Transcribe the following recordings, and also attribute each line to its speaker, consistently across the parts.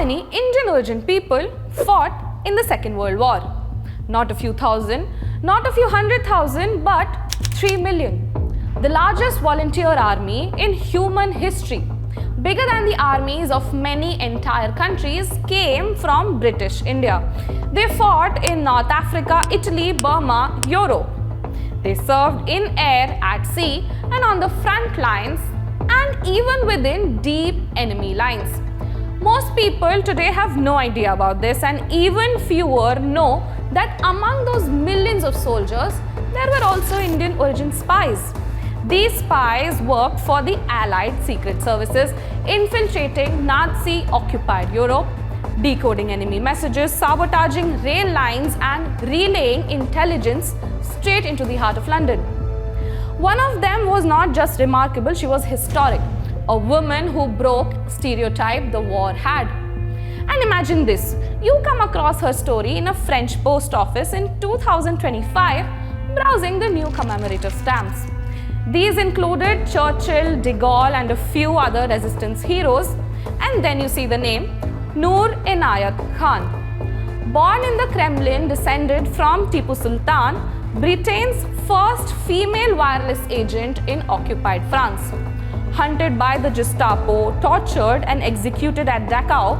Speaker 1: many Indian origin people fought in the Second World War? Not a few thousand, not a few 100,000, but 3 million. The largest volunteer army in human history, bigger than the armies of many entire countries, came from British India. They fought in North Africa, Italy, Burma, Europe. They served in air, at sea, and on the front lines, and even within deep enemy lines. Most people today have no idea about this, and even fewer know that among those millions of soldiers, there were also Indian origin spies. These spies worked for the Allied secret services, infiltrating Nazi-occupied Europe, decoding enemy messages, sabotaging rail lines, and relaying intelligence straight into the heart of London. One of them was not just remarkable, she was historic. A woman who broke stereotype the war had. And imagine this, you come across her story in a French post office in 2025, browsing the new commemorative stamps. These included Churchill, de Gaulle, and a few other resistance heroes. And then you see the name Noor Inayat Khan. Born in the Kremlin, descended from Tipu Sultan, Britain's first female wireless agent in occupied France. Hunted by the Gestapo, tortured and executed at Dachau,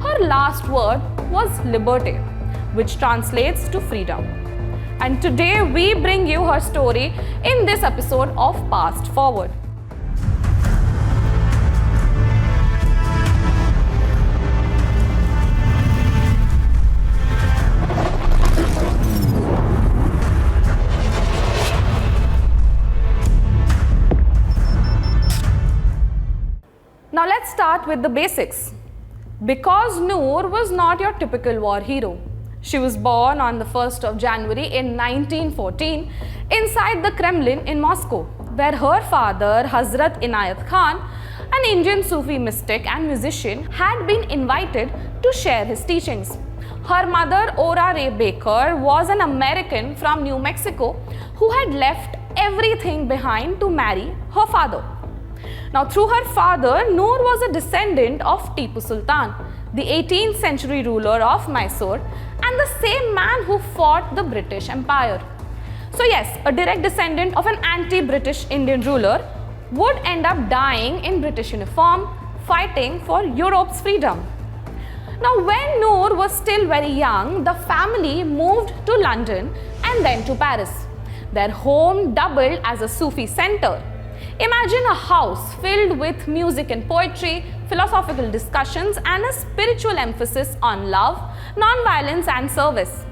Speaker 1: her last word was liberté, which translates to freedom. And today we bring you her story in this episode of Past Forward. Now let's start with the basics. Because Noor was not your typical war hero. She was born on the 1st of January in 1914 inside the Kremlin in Moscow, where her father, Hazrat Inayat Khan, an Indian Sufi mystic and musician, had been invited to share his teachings. Her mother, Ora Ray Baker, was an American from New Mexico who had left everything behind to marry her father. Now, through her father, Noor was a descendant of Tipu Sultan, the 18th century ruler of Mysore, and the same man who fought the British Empire. So yes, a direct descendant of an anti-British Indian ruler would end up dying in British uniform, fighting for Europe's freedom. Now, when Noor was still very young, the family moved to London and then to Paris. Their home doubled as a Sufi center. Imagine a house filled with music and poetry, philosophical discussions, and a spiritual emphasis on love, non-violence, and service.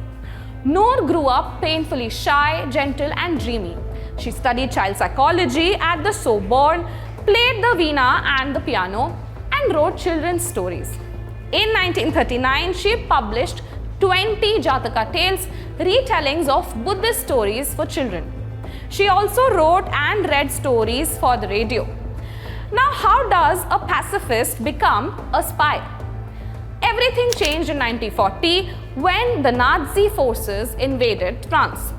Speaker 1: Noor grew up painfully shy, gentle, and dreamy. She studied child psychology at the Sorbonne, played the veena and the piano, and wrote children's stories. In 1939, she published 20 Jataka tales, retellings of Buddhist stories for children. She also wrote and read stories for the radio. Now, how does a pacifist become a spy? Everything changed in 1940 when the Nazi forces invaded France.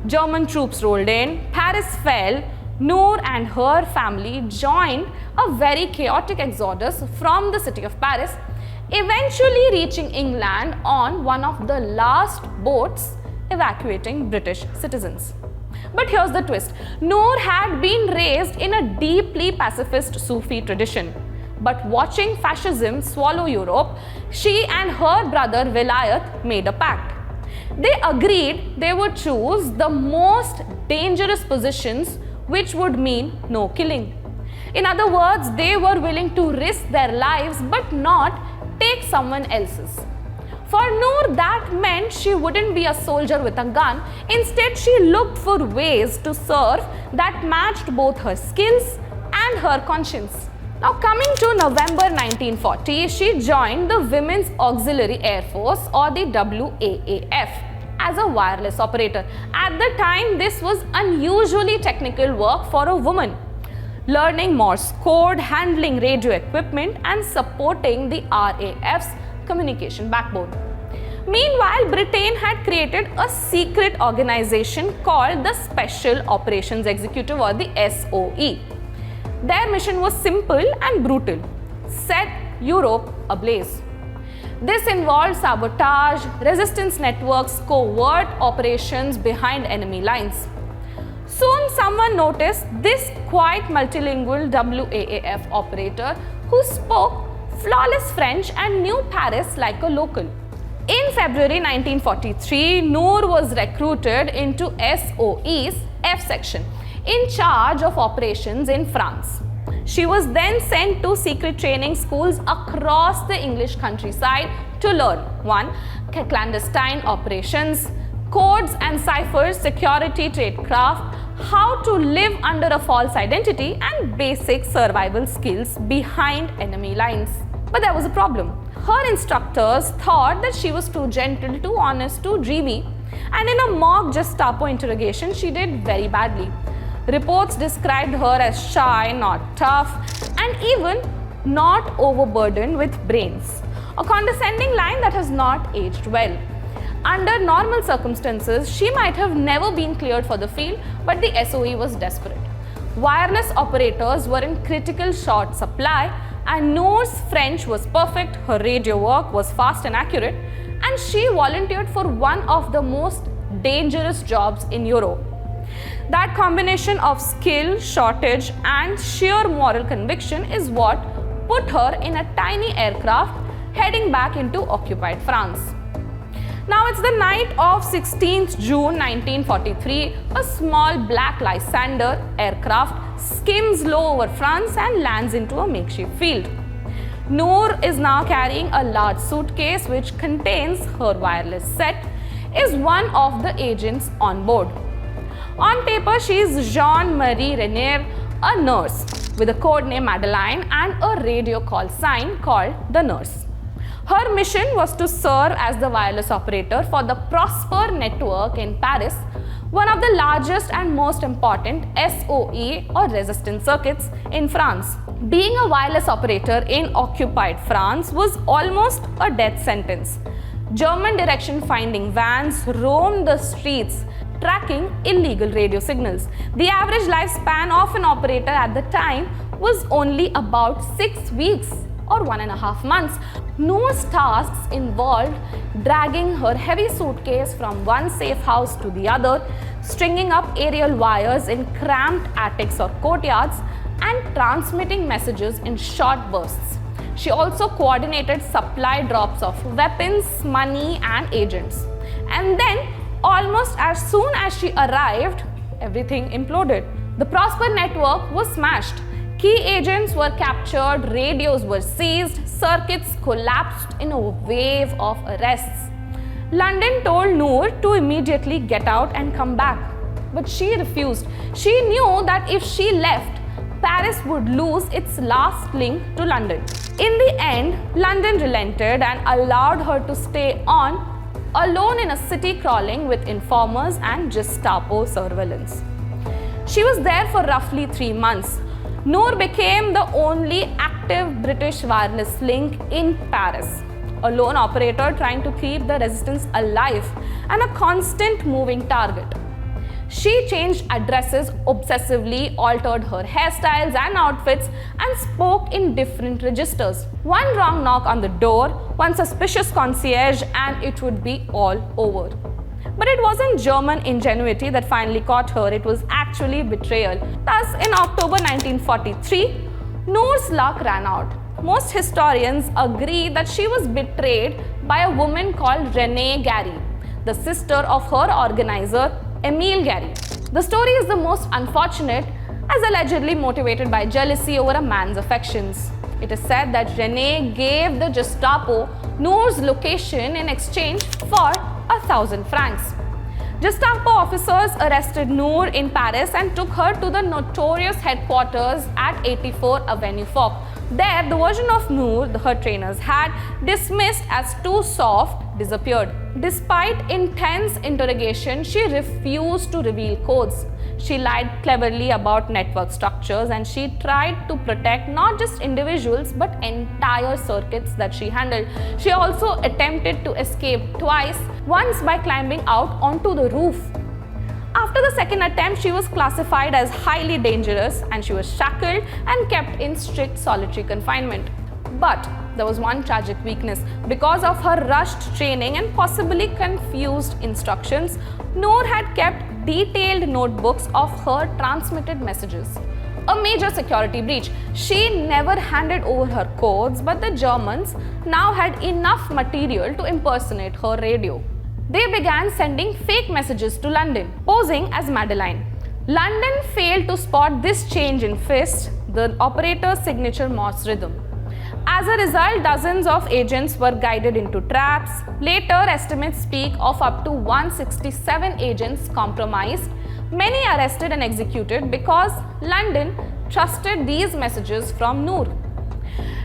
Speaker 1: German troops rolled in, Paris fell, Noor and her family joined a very chaotic exodus from the city of Paris, eventually reaching England on one of the last boats evacuating British citizens. But here's the twist. Noor had been raised in a deeply pacifist Sufi tradition. But watching fascism swallow Europe, she and her brother Vilayat made a pact. They agreed they would choose the most dangerous positions, which would mean no killing. In other words, they were willing to risk their lives but not take someone else's. For Noor, that meant she wouldn't be a soldier with a gun. Instead, she looked for ways to serve that matched both her skills and her conscience. Now, coming to November 1940, she joined the Women's Auxiliary Air Force, or the WAAF, as a wireless operator. At the time, this was unusually technical work for a woman. Learning Morse code, handling radio equipment, and supporting the RAF's communication backbone. Meanwhile, Britain had created a secret organization called the Special Operations Executive, or the SOE. Their mission was simple and brutal: set Europe ablaze. This involved sabotage, resistance networks, covert operations behind enemy lines. Soon someone noticed this quite multilingual WAAF operator who spoke flawless French and knew Paris like a local. In February 1943, Noor was recruited into SOE's F section in charge of operations in France. She was then sent to secret training schools across the English countryside to learn 1. Clandestine operations, codes and ciphers, security tradecraft, how to live under a false identity, and basic survival skills behind enemy lines. But there was a problem. Her instructors thought that she was too gentle, too honest, too dreamy, and in a mock Gestapo interrogation, she did very badly. Reports described her as shy, not tough, and even not overburdened with brains. A condescending line that has not aged well. Under normal circumstances, she might have never been cleared for the field, but the SOE was desperate. Wireless operators were in critical short supply, and Noor's French was perfect, her radio work was fast and accurate, and she volunteered for one of the most dangerous jobs in Europe. That combination of skill, shortage, and sheer moral conviction is what put her in a tiny aircraft heading back into occupied France. Now it's the night of 16th June 1943. A small black Lysander aircraft skims low over France and lands into a makeshift field. Noor is now carrying a large suitcase which contains her wireless set, is one of the agents on board. On paper, she is Jean-Marie Renier, a nurse with a code name Madeleine and a radio call sign called the Nurse. Her mission was to serve as the wireless operator for the Prosper network in Paris, one of the largest and most important SOE or resistance circuits in France. Being a wireless operator in occupied France was almost a death sentence. German direction-finding vans roamed the streets, tracking illegal radio signals. The average lifespan of an operator at the time was only about 6 weeks or 1.5 months. Noor's tasks involved dragging her heavy suitcase from one safe house to the other, stringing up aerial wires in cramped attics or courtyards, and transmitting messages in short bursts. She also coordinated supply drops of weapons, money, and agents. And then, almost as soon as she arrived, everything imploded. The Prosper network was smashed. Key agents were captured, radios were seized, circuits collapsed in a wave of arrests. London told Noor to immediately get out and come back, but she refused. She knew that if she left, Paris would lose its last link to London. In the end, London relented and allowed her to stay on, alone in a city crawling with informers and Gestapo surveillance. She was there for roughly 3 months. Noor became the only active British wireless link in Paris, a lone operator trying to keep the resistance alive and a constant moving target. She changed addresses obsessively, altered her hairstyles and outfits, and spoke in different registers. One wrong knock on the door, one suspicious concierge, and it would be all over. But it wasn't German ingenuity that finally caught her, it was actually betrayal. Thus, in October 1943, Noor's luck ran out. Most historians agree that she was betrayed by a woman called Renée Gary, the sister of her organizer, Émile Gary. The story is the most unfortunate, as allegedly motivated by jealousy over a man's affections. It is said that Renée gave the Gestapo Noor's location in exchange for 1,000 francs. Gestapo officers arrested Noor in Paris and took her to the notorious headquarters at 84 Avenue Foch. There, the version of Noor her trainers had dismissed as too soft disappeared. Despite intense interrogation, she refused to reveal codes. She lied cleverly about network structures, and she tried to protect not just individuals but entire circuits that she handled. She also attempted to escape twice, once by climbing out onto the roof. After the second attempt, she was classified as highly dangerous and she was shackled and kept in strict solitary confinement. But there was one tragic weakness. Because of her rushed training and possibly confused instructions, Noor had kept detailed notebooks of her transmitted messages. A major security breach. She never handed over her codes, but the Germans now had enough material to impersonate her radio. They began sending fake messages to London, posing as Madeline. London failed to spot this change in Fist, the operator's signature Morse rhythm. As a result, dozens of agents were guided into traps. Later, estimates speak of up to 167 agents compromised, many arrested and executed because London trusted these messages from Noor.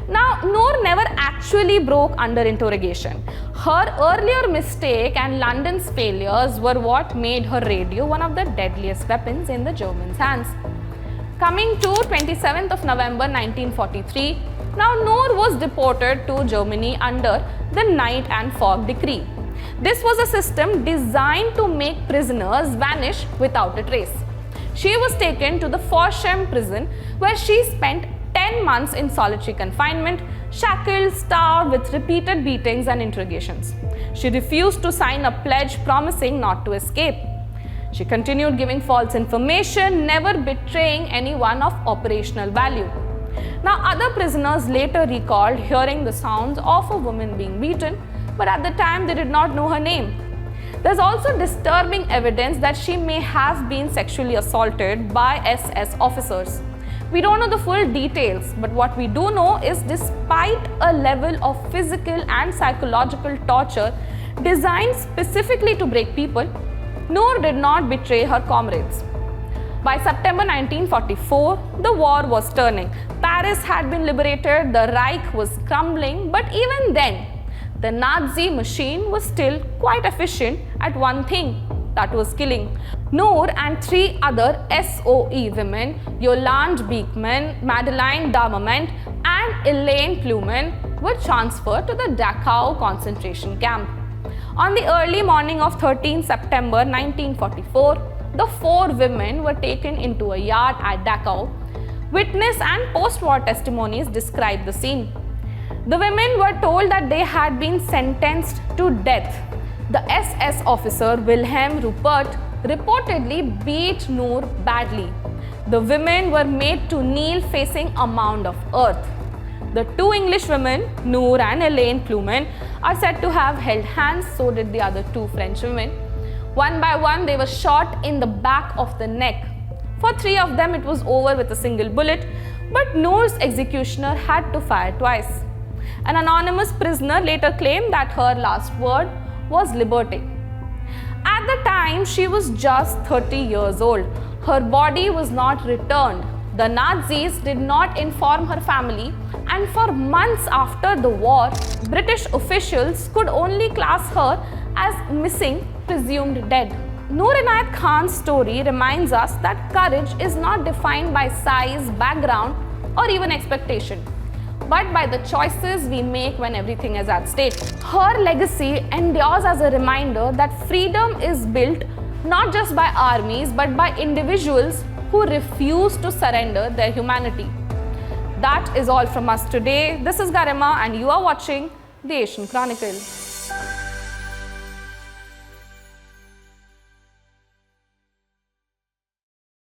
Speaker 1: Now, Noor never actually broke under interrogation. Her earlier mistake and London's failures were what made her radio one of the deadliest weapons in the Germans' hands. Coming to 27th of November 1943, now Noor was deported to Germany under the Night and Fog Decree. This was a system designed to make prisoners vanish without a trace. She was taken to the Forchheim prison, where she spent 10 months in solitary confinement, shackled, starved with repeated beatings and interrogations. She refused to sign a pledge promising not to escape. She continued giving false information, never betraying anyone of operational value. Now, other prisoners later recalled hearing the sounds of a woman being beaten, but at the time they did not know her name. There's also disturbing evidence that she may have been sexually assaulted by SS officers. We don't know the full details, but what we do know is despite a level of physical and psychological torture designed specifically to break people, Noor did not betray her comrades. By September 1944, the war was turning. Paris had been liberated, the Reich was crumbling, but even then, the Nazi machine was still quite efficient at one thing, that was killing. Noor and 3 other SOE women, Yolande Beekman, Madeleine Darmament and Elaine Plumen, were transferred to the Dachau concentration camp. On the early morning of 13 September 1944, the 4 women were taken into a yard at Dachau. Witness and post-war testimonies describe the scene. The women were told that they had been sentenced to death. The SS officer Wilhelm Rupert reportedly beat Noor badly. The women were made to kneel facing a mound of earth. The 2 English women, Noor and Elaine Plumen, are said to have held hands, so did the other 2 French women. One by one, they were shot in the back of the neck. For 3 of them, it was over with a single bullet, but Noor's executioner had to fire twice. An anonymous prisoner later claimed that her last word was liberté. At the time, she was just 30 years old. Her body was not returned. The Nazis did not inform her family, and for months after the war, British officials could only class her as missing, presumed dead. Noor Inayat Khan's story reminds us that courage is not defined by size, background, or even expectation, but by the choices we make when everything is at stake. Her legacy endures as a reminder that freedom is built not just by armies but by individuals who refuse to surrender their humanity. That is all from us today. This is Garima and you are watching The Asian Chronicle.